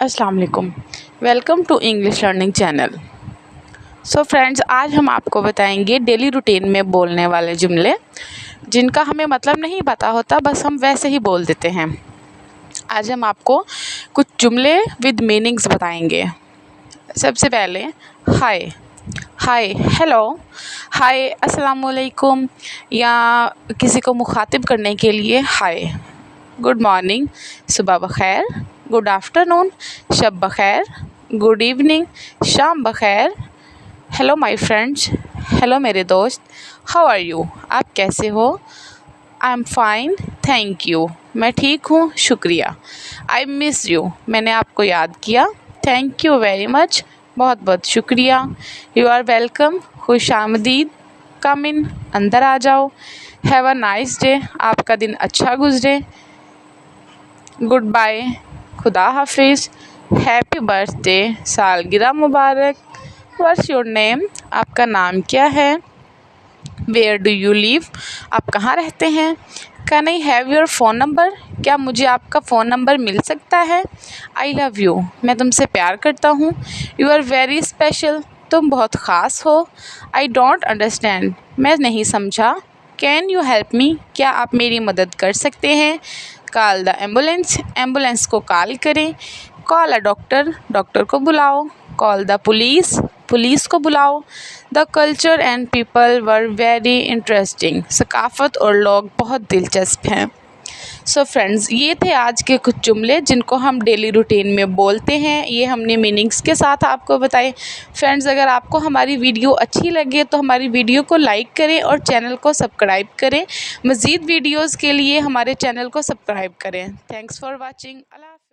अस्सलाम वालेकुम। Welcome to English learning channel. So friends, आज हम आपको बताएंगे डेली रूटीन में बोलने वाले जुमले जिनका हमें मतलब नहीं पता होता, बस हम वैसे ही बोल देते हैं। आज हम आपको कुछ जुमले विद मीनिंग्स बताएंगे। सबसे पहले हाय, हाय, हेलो, हाय, अस्सलाम वालेकुम, या किसी को मुखातिब करने के लिए हाय। गुड मॉर्निंग, सुबह बखैर। गुड आफ्टरनून, शब बखैर। गुड इवनिंग, शाम बखैर। हेलो माय फ्रेंड्स, हेलो मेरे दोस्त। हाउ आर यू, आप कैसे हो? I am fine, thank you, मैं ठीक हूँ, शुक्रिया। आई मिस यू, मैंने आपको याद किया। थैंक यू वेरी मच, बहुत बहुत शुक्रिया। यू आर वेलकम, खुश आमदीद। कम इन, अंदर आ जाओ। हैव अ नाइस डे, आपका दिन अच्छा गुजरे। गुड बाय, खुदा हाफिज़। हैप्पी बर्थडे, सालगिरह मुबारक। व्हाट्स योर नेम, आपका नाम क्या है? वेयर डू यू लिव, आप कहाँ रहते हैं? Can I have your phone number, क्या मुझे आपका फ़ोन नंबर मिल सकता है? आई लव यू, मैं तुमसे प्यार करता हूँ। यू आर वेरी स्पेशल, तुम बहुत ख़ास हो। आई डोंट अंडरस्टैंड, मैं नहीं समझा। कैन यू हेल्प मी, क्या आप मेरी मदद कर सकते हैं? कॉल द एम्बुलेंस, एम्बुलेंस को कॉल करें। कॉल अ डॉक्टर, डॉक्टर को बुलाओ। कॉल द पुलिस, पुलिस को बुलाओ। The culture and people were very interesting, सकाफ़त और लोग बहुत दिलचस्प हैं। सो फ्रेंड्स, ये थे आज के कुछ जुमले जिनको हम डेली रूटीन में बोलते हैं। ये हमने मीनिंग्स के साथ आपको बताए। फ्रेंड्स, अगर आपको हमारी वीडियो अच्छी लगे तो हमारी वीडियो को लाइक करें और चैनल को सब्सक्राइब करें। मज़ीद वीडियोज़ के लिए हमारे चैनल को सब्सक्राइब करें। Thanks for watching. अल्लाह हाफ़िज़।